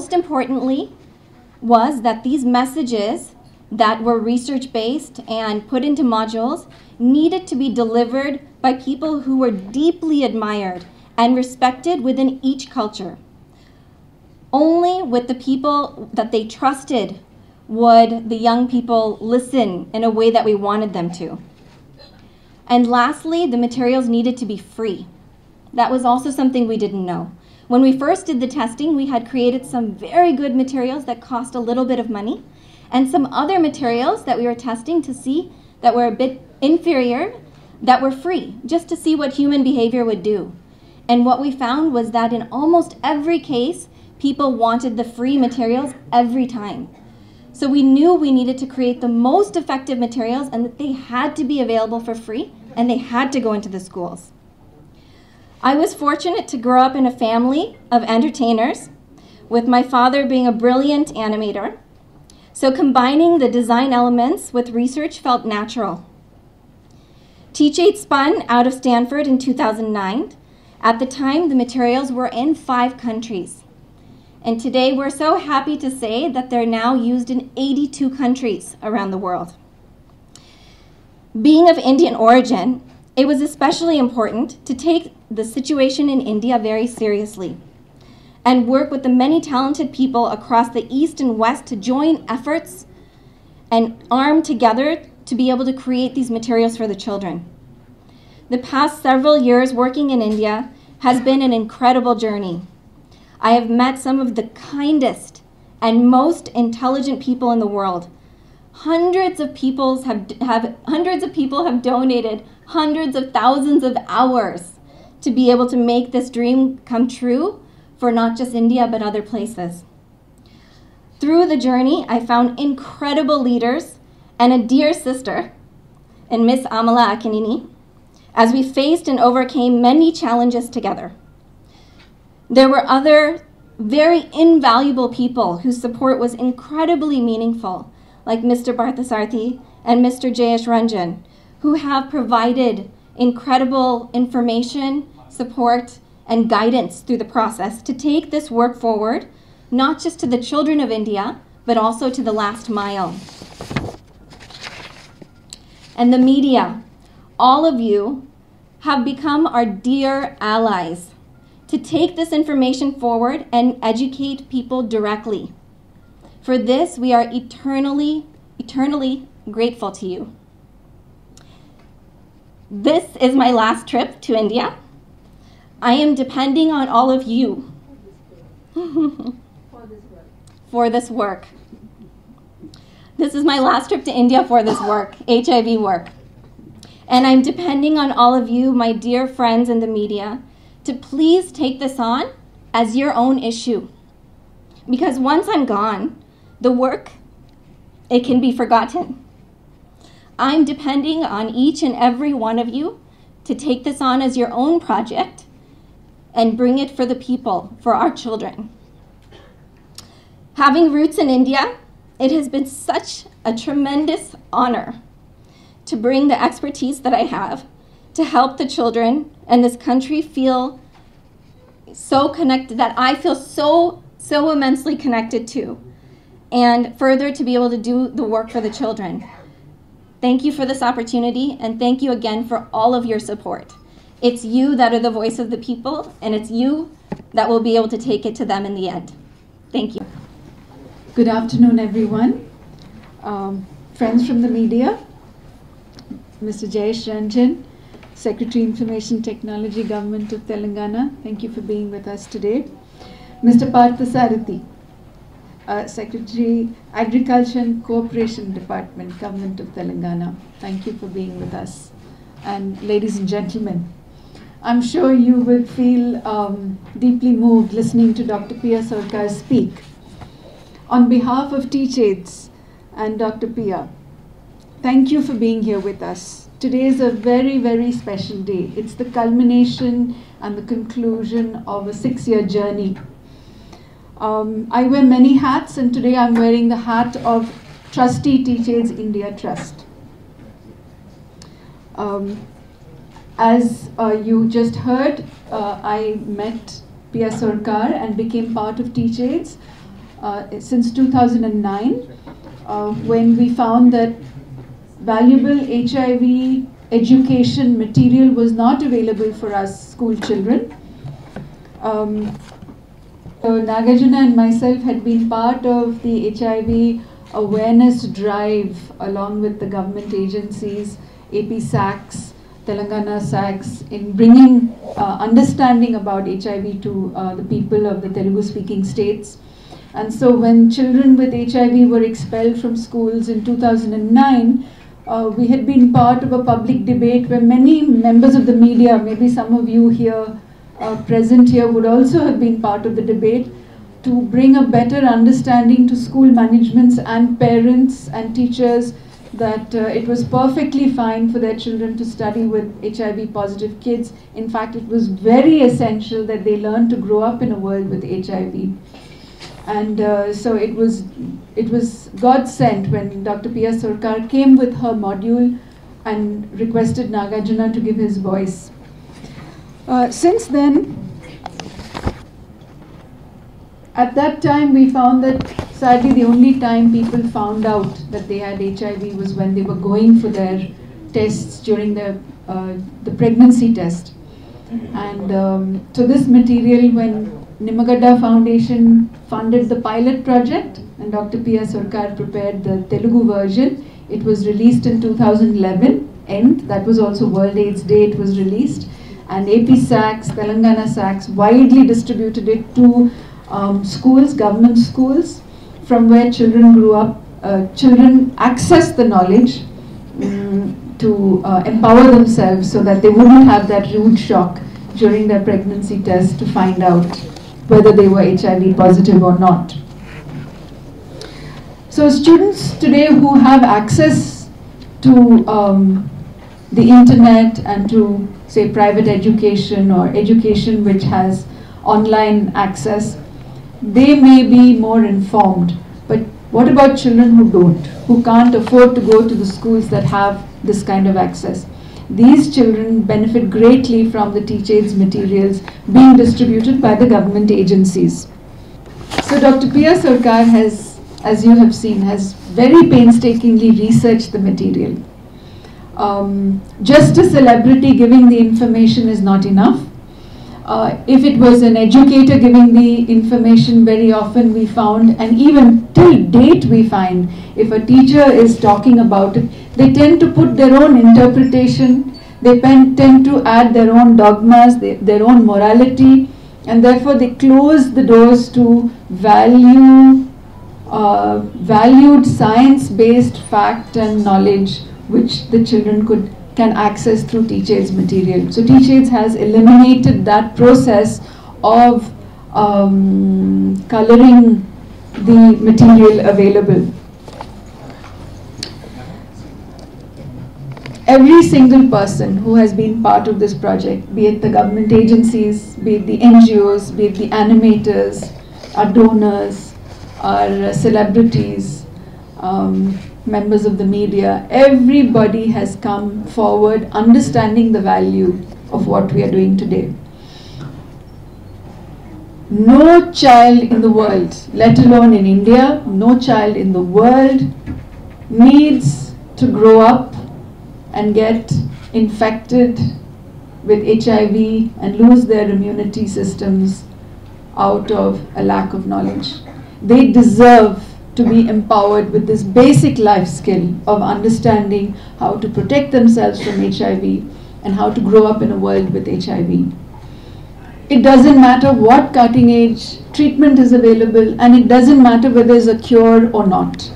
most importantly was that these messages that were research-based and put into modules needed to be delivered by people who were deeply admired and respected within each culture. Only with the people that they trusted would the young people listen in a way that we wanted them to. And lastly, the materials needed to be free. That was also something we didn't know. When we first did the testing, we had created some very good materials that cost a little bit of money, and some other materials that we were testing to see that were a bit inferior, that were free, just to see what human behavior would do. And what we found was that in almost every case, people wanted the free materials every time. So we knew we needed to create the most effective materials and that they had to be available for free and they had to go into the schools. I was fortunate to grow up in a family of entertainers, with my father being a brilliant animator. So combining the design elements with research felt natural. Teach8 spun out of Stanford in 2009. At the time, the materials were in 5 countries. And today, we're so happy to say that they're now used in 82 countries around the world. Being of Indian origin, it was especially important to take the situation in India very seriously and work with the many talented people across the East and West to join efforts and arm together to be able to create these materials for the children. The past several years working in India has been an incredible journey. I have met some of the kindest and most intelligent people in the world. Hundreds of people have donated hundreds of thousands of hours to be able to make this dream come true for not just India, but other places. Through the journey, I found incredible leaders and a dear sister in Miss Amala Akkineni as we faced and overcame many challenges together. There were other very invaluable people whose support was incredibly meaningful, like Mr. Barthasarthi and Mr. Jayesh Ranjan, who have provided incredible information, support, and guidance through the process to take this work forward, not just to the children of India, but also to the last mile. And the media, all of you have become our dear allies to take this information forward and educate people directly. For this, we are eternally, eternally grateful to you. This is my last trip to India. I am depending on all of you for this work. This is my last trip to India for this work, HIV work. And I'm depending on all of you, my dear friends in the media, to please take this on as your own issue. Because once I'm gone, the work, it can be forgotten. I'm depending on each and every one of you to take this on as your own project and bring it for the people, for our children. Having roots in India, it has been such a tremendous honor to bring the expertise that I have to help the children and this country feel so connected, that I feel so immensely connected to, and further to be able to do the work for the children. Thank you for this opportunity, and thank you again for all of your support. It's you that are the voice of the people, and it's you that will be able to take it to them in the end. Thank you. Good afternoon, everyone. Friends from the media, Mr. Jayesh Ranjan, Secretary Information Technology, Government of Telangana, thank you for being with us today. Mr. Parthasarathi, Secretary Agriculture and Cooperation Department, Government of Telangana, thank you for being with us. And ladies and gentlemen, I'm sure you will feel deeply moved listening to Dr. Pia Sarkar speak. On behalf of Teach8 and Dr. Pia, thank you for being here with us. Today is a very, very special day. It's the culmination and the conclusion of a 6-year journey. I wear many hats, and today I'm wearing the hat of Trustee Teach8 India Trust. As you just heard, I met Pia Sarkar and became part of Teach8 since 2009, when we found that valuable HIV education material was not available for us school children. Nagarjuna and myself had been part of the HIV awareness drive along with the government agencies, AP SACS, Telangana SACS, in bringing understanding about HIV to the people of the Telugu-speaking states. And so when children with HIV were expelled from schools in 2009, we had been part of a public debate where many members of the media, maybe some of you here present here would also have been part of the debate, to bring a better understanding to school managements and parents and teachers that it was perfectly fine for their children to study with HIV positive kids. In fact, it was very essential that they learn to grow up in a world with HIV. And so it was God sent when Dr. P.R. Sarkar came with her module and requested Nagarjuna to give his voice. Since then, at that time we found that sadly the only time people found out that they had HIV was when they were going for their tests during the pregnancy test. And so this material, when Nimmagadda Foundation funded the pilot project and Dr. P.R. Sarkar prepared the Telugu version, it was released in 2011 end. That was also World AIDS Day. It was released, and AP SACS, Telangana SACS widely distributed it to schools, government schools, from where children grew up. Children access the knowledge to empower themselves so that they wouldn't have that rude shock during their pregnancy test to find out whether they were HIV positive or not. So students today who have access to the internet and to, say, private education or education which has online access, they may be more informed. But what about children who don't, who can't afford to go to the schools that have this kind of access? These children benefit greatly from the TeachAid's materials being distributed by the government agencies. So Dr. P.R. Sarkar has, as you have seen, has very painstakingly researched the material. Just a celebrity giving the information is not enough. If it was an educator giving the information, very often we found, and even till date we find, if a teacher is talking about it, they tend to put their own interpretation, they tend to add their own dogmas, their own morality, and therefore they close the doors to valued science-based fact and knowledge which the children can access through TeachAid's material. So TeachAid's has eliminated that process of coloring the material available. Every single person who has been part of this project, be it the government agencies, be it the NGOs, be it the animators, our donors, our celebrities, members of the media, everybody has come forward understanding the value of what we are doing today. No child in the world, let alone in India, no child in the world needs to grow up and get infected with HIV and lose their immunity systems out of a lack of knowledge. They deserve to be empowered with this basic life skill of understanding how to protect themselves from HIV and how to grow up in a world with HIV. It doesn't matter what cutting edge treatment is available, and it doesn't matter whether there's a cure or not.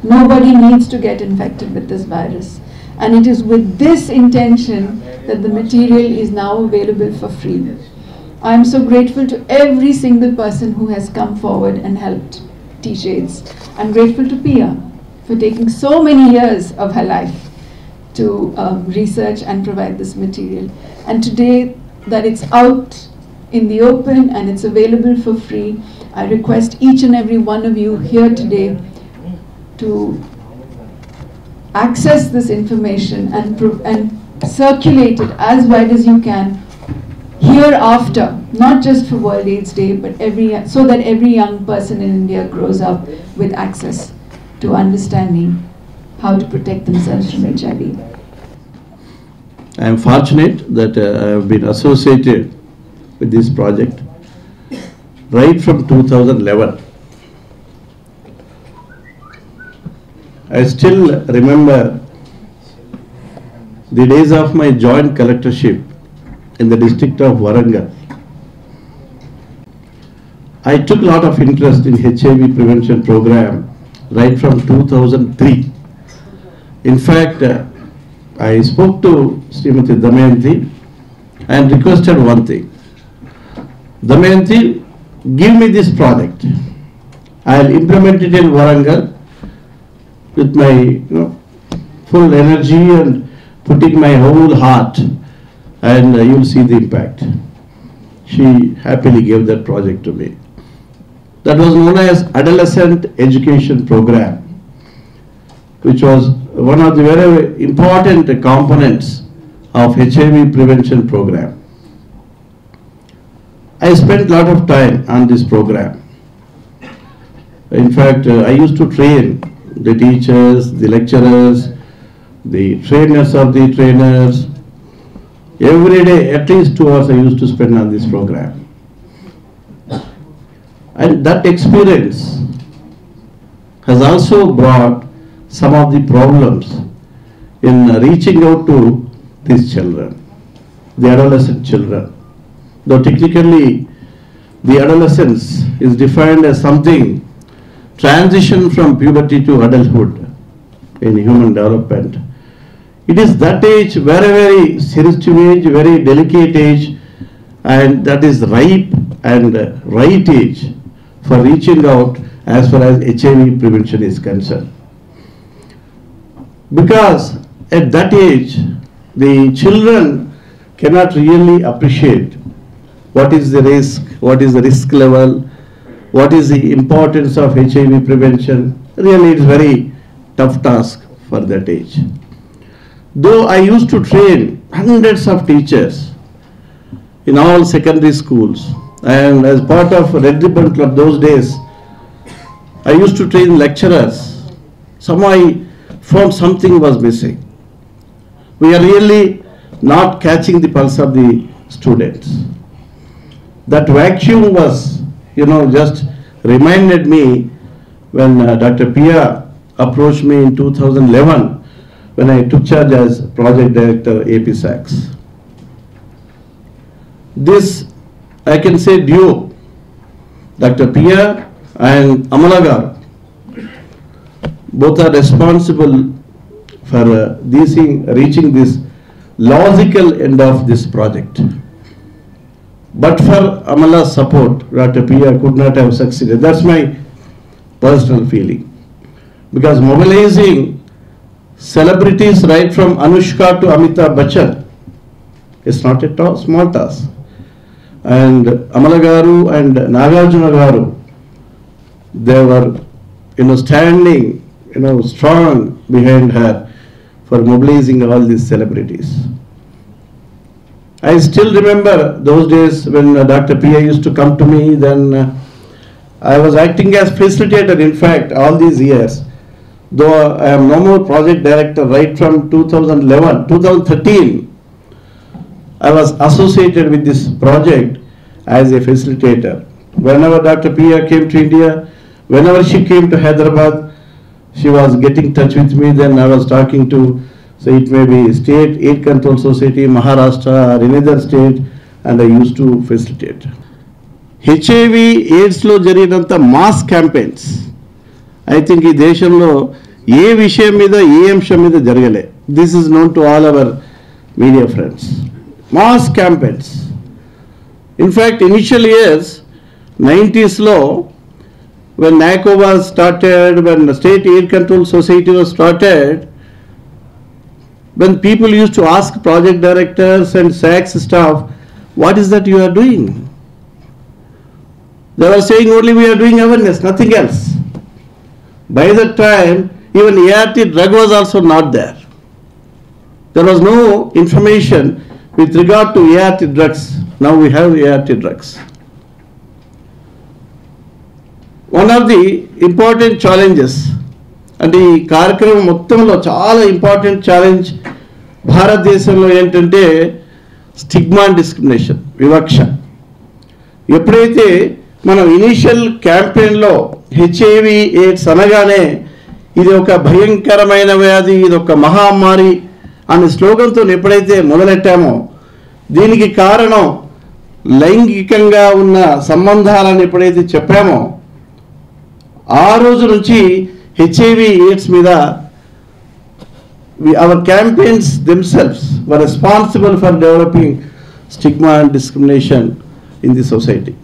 Nobody needs to get infected with this virus. And it is with this intention that the material is now available for free. I am so grateful to every single person who has come forward and helped TeachAid's. I'm grateful to Pia for taking so many years of her life to research and provide this material. And today that it's out in the open and it's available for free, I request each and every one of you here today to access this information and circulate it as wide as you can hereafter, not just for World AIDS Day, but so that every young person in India grows up with access to understanding how to protect themselves from HIV. I am fortunate that I have been associated with this project right from 2011. I still remember the days of my joint collectorship in the district of Warangal. I took a lot of interest in HIV prevention program right from 2003. In fact, I spoke to Srimati Damayanti and requested one thing. Damayanti, give me this project. I'll implement it in Warangal with my full energy and putting my whole heart, and you'll see the impact. She happily gave that project to me. That was known as Adolescent Education Program, which was one of the very important components of HIV prevention program. I spent a lot of time on this program. In fact, I used to train the teachers, the lecturers, the trainers of the trainers. Every day, at least 2 hours I used to spend on this program. And that experience has also brought some of the problems in reaching out to these children, the adolescent children. Though technically the adolescence is defined as something transition from puberty to adulthood in human development. It is that age, very sensitive age, very delicate age, and that is ripe and right age for reaching out as far as HIV prevention is concerned. Because at that age, the children cannot really appreciate what is the risk, what is the risk level, what is the importance of HIV prevention. Really, it's a very tough task for that age. Though I used to train hundreds of teachers in all secondary schools, and as part of Red Ribbon Club those days, I used to train lecturers. Somehow I found something was missing. We are really not catching the pulse of the students. That vacuum was, just reminded me when Dr. Pia approached me in 2011 when I took charge as project director AP SACS. This, I can say, duo, Dr. Pia and Amala garu, both are responsible for reaching this logical end of this project. But for Amala's support, Dr. Pia could not have succeeded. That's my personal feeling. Because mobilizing celebrities right from Anushka to Amitabh Bachchan is not at all small task. And Amala garu and Nagarjuna garu, they were, standing, strong behind her for mobilizing all these celebrities. I still remember those days when Dr. Pia used to come to me. Then I was acting as facilitator, in fact, all these years. Though I am no more project director right from 2013, I was associated with this project as a facilitator. Whenever Dr. Pia came to India, whenever she came to Hyderabad, she was getting in touch with me. Then I was talking to, so it may be State Aid Control Society, Maharashtra or another state, and I used to facilitate. HIV AIDS lo జరిగినంత mass campaigns I think ఈ దేశంలో ఏ విషయం మీద ఏ అంశం మీద జరగలే. This is known to all our media friends. Mass campaigns. In fact, initial years, 90s lo, when NACO was started, when the State Aid Control Society was started, when people used to ask project directors and SACS staff, what is that you are doing? They were saying only we are doing awareness, nothing else. By that time, even ART drug was also not there. There was no information with regard to ART drugs now we have ART drugs. One of the important challenges, అంటే ఈ కార్యక్రమం మొత్తంలో చాలా important challenge భారతదేశంలో ఏంటంటే stigma and discrimination, వివక్ష. ఎప్పుడైతే మనం ఇనీషియల్ క్యాంపెయిన్లో హెచ్ఐవి ఎయిడ్స్ అనగానే ఇది ఒక భయంకరమైన వ్యాధి, ఇది ఒక మహమ్మారి అనే స్లోగన్తో ఎప్పుడైతే మొదలెట్టామో, దీనికి కారణం లైంగికంగా ఉన్న సంబంధాలను ఎప్పుడైతే చెప్పామో, ఆ రోజు నుంచి హెచ్ఐవి ఎయిడ్స్ మీద our campaigns themselves were responsible for developing stigma and discrimination in the society.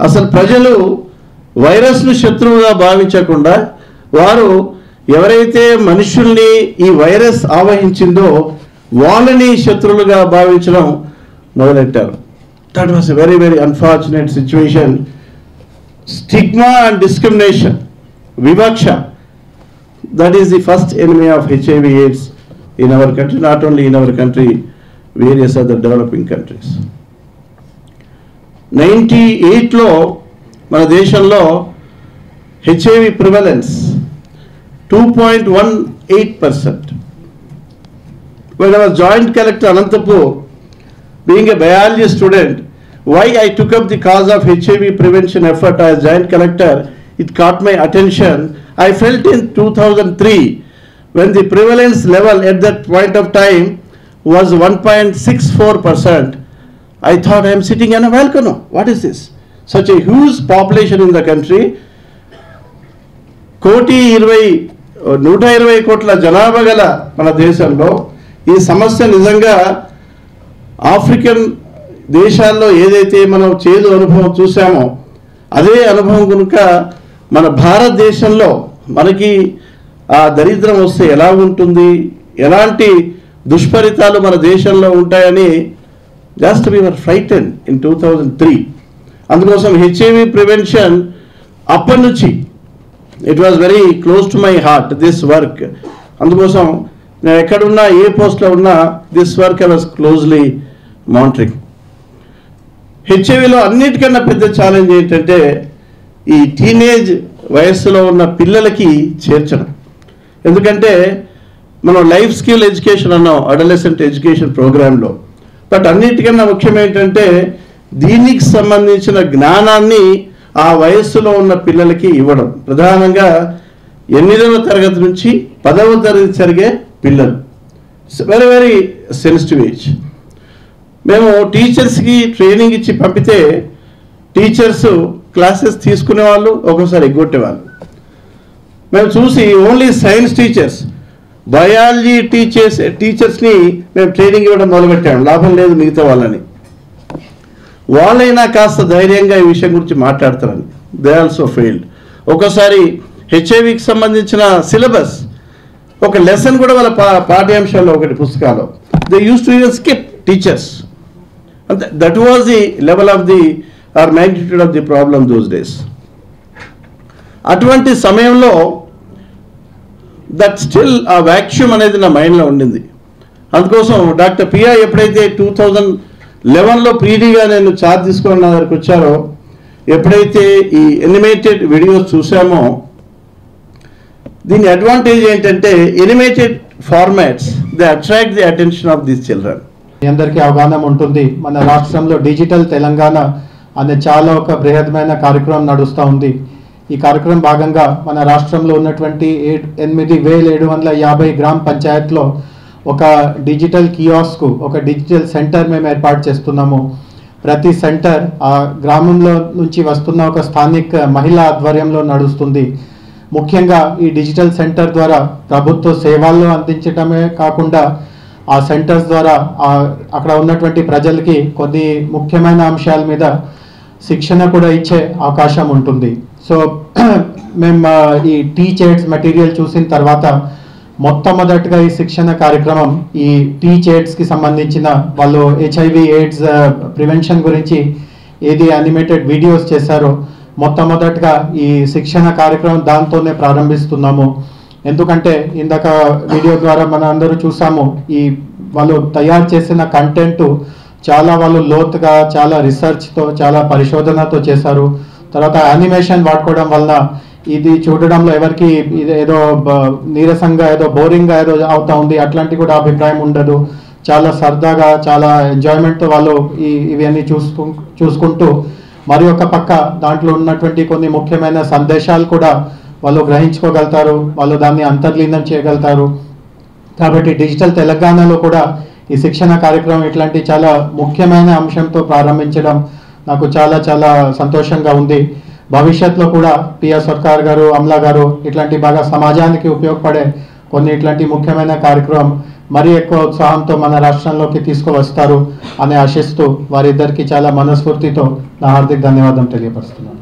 అసలు ప్రజలు వైరస్ను శత్రువుగా భావించకుండా వారు ఎవరైతే మనుషుల్ని ఈ వైరస్ ఆవహించిందో వాళ్ళని శత్రువులుగా భావించడం మొదలెట్టారు. That was a very very unfortunate situation. Stigma and discrimination, వివక్ష, that is the first enemy of HIV AIDS in our country, not only in our country, various other developing countries. 98లో మన దేశంలో HIV prevalence 2.18%. When I was joint collector Anantapur, being a biology student, why I took up the cause of HIV prevention effort as joint collector, it caught my attention. I felt in 2003 when the prevalence level at that point of time was 1.64%. I thought I am sitting on a volcano. What is this? Such a huge population in the country. 120 కోట్ల జనాభా గల మన దేశంలో ఈ సమస్య నిజంగా African దేశాల్లో ఏదైతే మనం చేదు అనుభవం చూసామో అదే అనుభవం కనుక మన భారతదేశంలో మనకి ఆ దరిద్రం వస్తే ఎలా ఉంటుంది, ఎలాంటి దుష్ఫలితాలు మన దేశంలో ఉంటాయని జస్ట్ వి వర్ ఫ్రైటెన్ ఇన్ 2003. అందుకోసం హెచ్ఐవి ప్రివెన్షన్ అప్పటి నుంచి it was very close to my heart, this work. అందుకోసం నేను ఎక్కడున్నా ఏ పోస్ట్లో ఉన్నా this work I was closely monitoring. హెచ్ఐవిలో అన్నిటికన్నా పెద్ద ఛాలెంజ్ ఏంటంటే ఈ టీనేజ్ వయస్సులో ఉన్న పిల్లలకి చేర్చడం. ఎందుకంటే మనం లైఫ్ స్కిల్ ఎడ్యుకేషన్ అన్నాం అడలసెంట్ ఎడ్యుకేషన్ ప్రోగ్రాంలో, బట్ అన్నిటికన్నా ముఖ్యం ఏంటంటే దీనికి సంబంధించిన జ్ఞానాన్ని ఆ వయస్సులో ఉన్న పిల్లలకి ఇవ్వడం. ప్రధానంగా 8వ తరగతి నుంచి 10వ తరగతి జరిగే పిల్లలు, వెరీ వెరీ సెన్సిటివ్ ఏజ్. మేము టీచర్స్కి ట్రైనింగ్ ఇచ్చి పంపితే టీచర్స్ క్లాసెస్ తీసుకునేవాళ్ళు, ఒక్కోసారి ఎగ్గొట్టేవాళ్ళు. మేము చూసి ఓన్లీ సైన్స్ టీచర్స్, బయాలజీ టీచర్స్ని మేము ట్రైనింగ్ ఇవ్వడం మొదలుపెట్టాము. లాభం లేదు మిగతా వాళ్ళని. వాళ్ళైనా కాస్త ధైర్యంగా ఈ విషయం గురించి మాట్లాడతారని. They also failed. ఒక్కోసారి హెచ్ఐవికి సంబంధించిన సిలబస్ ఒక లెసన్ కూడా వాళ్ళ పాఠ్యాంశాల్లో ఒకటి పుస్తకాలు they use to even skip teachers. That was the level of the or magnitude of the problem those days. అటువంటి సమయంలో దట్ స్టిల్ ఆ వ్యాక్యూమ్ అనేది నా మైండ్లో ఉండింది. అందుకోసం డాక్టర్ పియా ఎప్పుడైతే 2011లో పీడీగా నేను ఛార్జ్ తీసుకొని నా దగ్గరికి వచ్చారో, ఎప్పుడైతే ఈ ఎనిమేటెడ్ వీడియోస్ చూసామో, దీని అడ్వాంటేజ్ ఏంటంటే animated formats they attract the attention of these children. మీ అందరికీ అవగాహన ఉంటుంది, మన రాష్ట్రంలో డిజిటల్ తెలంగాణ అనే చాలా ఒక బృహత్తమైన కార్యక్రమం నడుస్తూ ఉంది. ఈ కార్యక్రమం భాగంగా మన రాష్ట్రంలో ఉన్నటువంటి 8,750 గ్రామ పంచాయత్లో ఒక డిజిటల్ కియాస్క్, ఒక డిజిటల్ సెంటర్ మేము ఏర్పాటు చేస్తున్నాము. ప్రతి సెంటర్ ఆ గ్రామంలో నుంచి వస్తున్న ఒక స్థానిక మహిళా ఆధ్వర్యంలో నడుస్తుంది. ముఖ్యంగా ఈ డిజిటల్ సెంటర్ ద్వారా ప్రభుత్వ సేవలు అందించడమే కాకుండా ఆ సెంటర్స్ ద్వారా అక్కడ ఉన్నటువంటి ప్రజలకి కొన్ని ముఖ్యమైన అంశాల మీద శిక్షణ కూడా ఇచ్చే అవకాశం ఉంటుంది. సో మేము ఈ టీచ్ ఎయిడ్స్ మెటీరియల్ చూసిన తర్వాత మొట్టమొదటిగా ఈ శిక్షణ కార్యక్రమం ఈ టీచ్ ఎయిడ్స్కి సంబంధించిన వాళ్ళు హెచ్ఐవి ఎయిడ్స్ ప్రివెన్షన్ గురించి ఏది యానిమేటెడ్ వీడియోస్ చేశారో మొట్టమొదటిగా ఈ శిక్షణ కార్యక్రమం దాంతోనే ప్రారంభిస్తున్నాము. ఎందుకంటే ఇందాక వీడియో ద్వారా మన అందరూ చూసాము, ఈ వాళ్ళు తయారు చేసిన కంటెంట్ చాలా వాళ్ళు లోతుగా చాలా రీసెర్చ్తో చాలా పరిశోధనతో చేశారు. తర్వాత యానిమేషన్ వాడుకోవడం వలన ఇది చూడడంలో ఎవరికి ఇది ఏదో నీరసంగా ఏదో బోరింగ్గా ఏదో అవుతా ఉంది అట్లాంటి కూడా అభిప్రాయం ఉండదు. చాలా సరదాగా చాలా ఎంజాయ్మెంట్తో వాళ్ళు ఇవన్నీ చూసుకుంటూ మరి ఒక పక్క దాంట్లో ఉన్నటువంటి కొన్ని ముఖ్యమైన సందేశాలు కూడా వాళ్ళు గ్రహించుకోగలుగుతారు, వాళ్ళు దాన్ని అంతర్లీనం చేయగలుగుతారు. కాబట్టి డిజిటల్ తెలంగాణలో కూడా ఈ శిక్షణ కార్యక్రమం ఇట్లాంటి చాలా ముఖ్యమైన అంశంతో ప్రారంభించడం నాకు చాలా చాలా సంతోషంగా ఉంది. భవిష్యత్తులో కూడా పిఆర్ సర్కార్ గారు, అమలా గారు ఇట్లాంటి బాగా సమాజానికి ఉపయోగపడే కొన్ని ఇట్లాంటి ముఖ్యమైన కార్యక్రమం మరీ ఎక్కువ ఉత్సాహంతో మన రాష్ట్రంలోకి తీసుకువస్తారు అని ఆశిస్తూ వారిద్దరికి చాలా మనస్ఫూర్తితో నా హార్దిక ధన్యవాదం తెలియపరుస్తున్నాను.